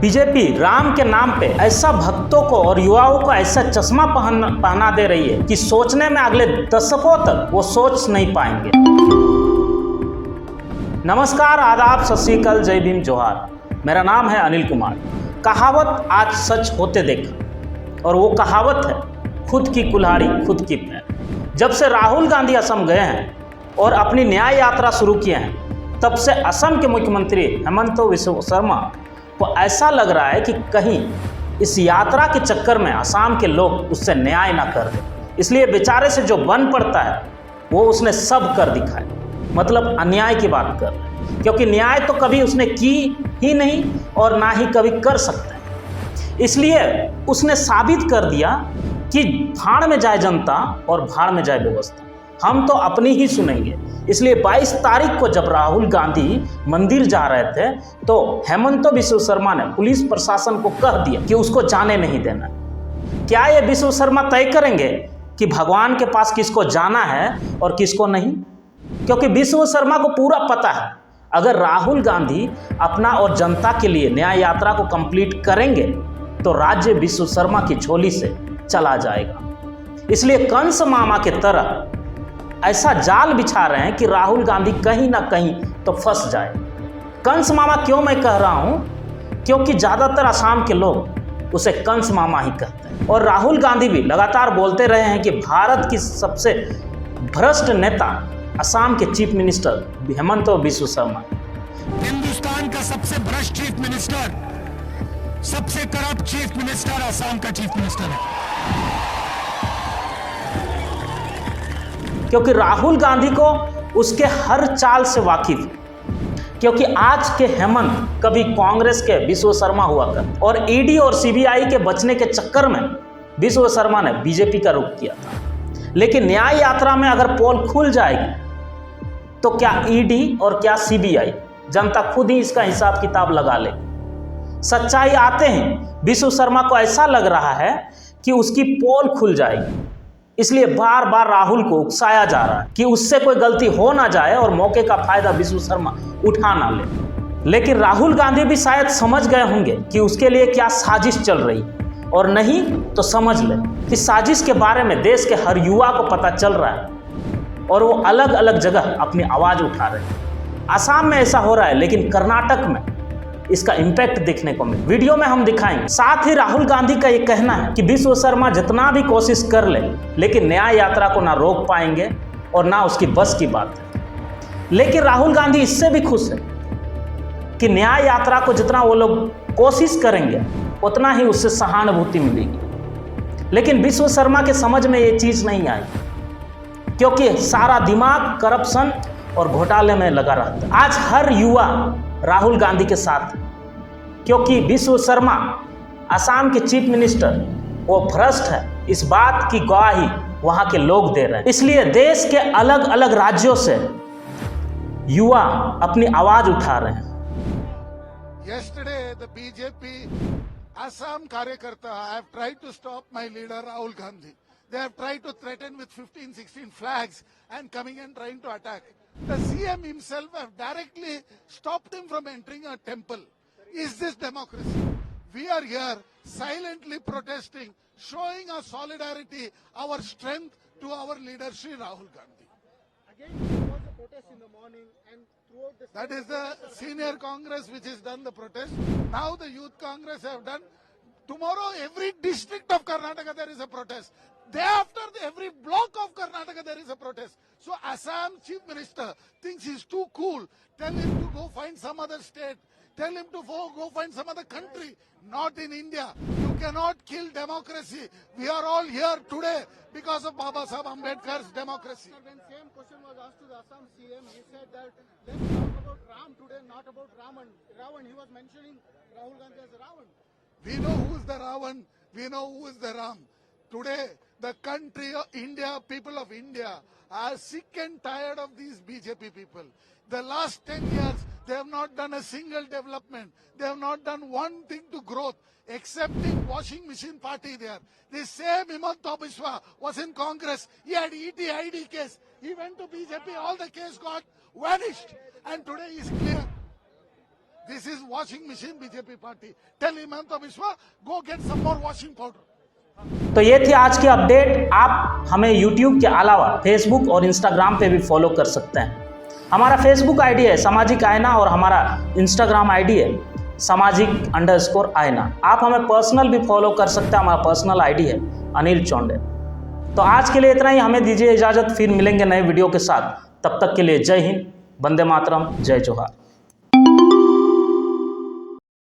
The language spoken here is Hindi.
बीजेपी राम के नाम पे ऐसा भक्तों को और युवाओं को ऐसा चश्मा पहना दे रही है कि सोचने में अगले दशकों तक वो सोच नहीं पाएंगे। नमस्कार, आदाब, सत श्री अकाल, जय भीम, जोहार। मेरा नाम है अनिल कुमार। कहावत आज सच होते देखा, और वो कहावत है खुद की कुल्हाड़ी खुद की पैर। जब से राहुल गांधी असम गए हैं और अपनी न्याय यात्रा शुरू किए हैं, तब से असम के मुख्यमंत्री हेमंत बिस्वा शर्मा को ऐसा लग रहा है कि कहीं इस यात्रा के चक्कर में असम के लोग उससे न्याय ना कर दें। इसलिए बेचारे से जो बन पड़ता है वो उसने सब कर दिखाया, मतलब अन्याय की बात कर रहे हैं, क्योंकि न्याय तो कभी उसने की ही नहीं और ना ही कभी कर सकता है। इसलिए उसने साबित कर दिया कि भाड़ में जाए जनता और भाड़ में जाए व्यवस्था, हम तो अपनी ही सुनेंगे। इसलिए 22 तारीख को जब राहुल गांधी मंदिर जा रहे थे तो हेमंत बिस्वा शर्मा ने पुलिस प्रशासन को कह दिया कि उसको जाने नहीं देना। क्या ये बिस्वा शर्मा तय करेंगे कि भगवान के पास किसको जाना है और किसको नहीं? क्योंकि बिस्वा शर्मा को पूरा पता है, अगर राहुल गांधी अपना और जनता के लिए न्याय यात्रा को कंप्लीट करेंगे तो राज्य बिस्वा शर्मा की झोली से चला जाएगा। इसलिए कंस मामा के तरह ऐसा जाल बिछा रहे हैं कि राहुल गांधी कहीं ना कहीं तो फंस जाए। कंस मामा क्यों मैं कह रहा हूं? क्योंकि ज़्यादातर असम के लोग उसे कंस मामा ही कहते हैं, और राहुल गांधी भी लगातार बोलते रहे हैं कि भारत की सबसे भ्रष्ट नेता असम के चीफ मिनिस्टर हेमंत बिस्वा शर्मा। हिंदुस्तान का सबसे भ्रष्ट चीफ मिनिस्टर, सबसे करप्ट चीफ मिनिस्टर असम का चीफ मिनिस्टर है। क्योंकि राहुल गांधी को उसके हर चाल से वाकिफ है, क्योंकि आज के हेमंत कभी कांग्रेस के बिस्वा शर्मा हुआ कर, और ईडी और सीबीआई के बचने के चक्कर में बिस्वा शर्मा ने बीजेपी का रुख किया था। लेकिन न्याय यात्रा में अगर पोल खुल जाएगी तो क्या ईडी और क्या सीबीआई, जनता खुद ही इसका हिसाब किताब लगा ले। सच्चाई आते ही बिस्वा शर्मा को ऐसा लग रहा है कि उसकी पोल खुल जाएगी, इसलिए बार बार राहुल को उकसाया जा रहा है कि उससे कोई गलती हो ना जाए और मौके का फायदा बिस्वा शर्मा उठा ना ले। लेकिन राहुल गांधी भी शायद समझ गए होंगे कि उसके लिए क्या साजिश चल रही, और नहीं तो समझ ले कि साजिश के बारे में देश के हर युवा को पता चल रहा है और वो अलग अलग जगह अपनी आवाज उठा रहे हैं। असम में ऐसा हो रहा है, लेकिन कर्नाटक में इसका इम्पैक्ट देखने को मिले। वीडियो में हम दिखाएंगे। साथ ही राहुल गांधी का ये कहना है कि बिस्वा शर्मा जितना भी कोशिश कर ले, लेकिन न्याय यात्रा को ना रोक पाएंगे और ना उसकी बस की बात है। लेकिन राहुल गांधी इससे भी खुश है कि न्याय यात्रा को जितना वो लोग कोशिश करेंगे उतना ही उससे सहानुभूति मिलेगी। लेकिन बिस्वा शर्मा के समझ में ये चीज़ नहीं आई, क्योंकि सारा दिमाग करप्शन और घोटाले में लगा रहता है। आज हर युवा राहुल गांधी के साथ, क्योंकि बिस्वा शर्मा असम के चीफ मिनिस्टर वो भ्रष्ट है, इस बात की गवाही वहां के लोग दे रहे हैं। इसलिए देश के अलग अलग राज्यों से युवा अपनी आवाज उठा रहे हैं। Yesterday, the BJP Assam Karyakarta have tried to stop my leader Rahul Gandhi. They have tried to threaten with 15-16 flags and coming and trying to attack. The CM himself have directly stopped him from entering a temple. Is this democracy? We are here silently protesting, showing our solidarity, our strength to our leader Shri Rahul Gandhi. Again, there was a protest in the morning and throughout the... That is the senior Congress which has done the protest. Now the youth Congress have done. Tomorrow every district of Karnataka there is a protest. Day after every block of Karnataka there is a protest. So Assam Chief Minister thinks he's too cool. Tell him to go find some other state. Tell him to go find some other country. Not in India. You cannot kill democracy. We are all here today because of Baba Saheb Ambedkar's democracy. When same question was asked to the Assam CM, he said that let's talk about Ram today, not about Ravan. Ravan, he was mentioning Rahul Gandhi as Ravan. We know who is the Ravan. We know who is the Ram. Today, the country of India, people of India are sick and tired of these BJP people. The last 10 years, they have not done a single development. They have not done one thing to growth, excepting washing machine party there. This same Himanta Biswa was in Congress. He had ET-ID case. He went to BJP. All the case got vanished. And today is clear. This is washing machine BJP party. Tell Himanta Biswa, go get some more washing powder. तो ये थी आज की अपडेट। आप हमें YouTube के अलावा Facebook और Instagram पे भी फॉलो कर सकते हैं। हमारा Facebook आईडी है सामाजिक आयना और हमारा Instagram आईडी है सामाजिक_आयना। आप हमें पर्सनल भी फॉलो कर सकते हैं। हमारा पर्सनल आईडी है अनिल चौंडे। तो आज के लिए इतना ही। हमें दीजिए इजाज़त, फिर मिलेंगे नए वीडियो के साथ। तब तक के लिए जय हिंद, वंदे मातरम, जय जोहार।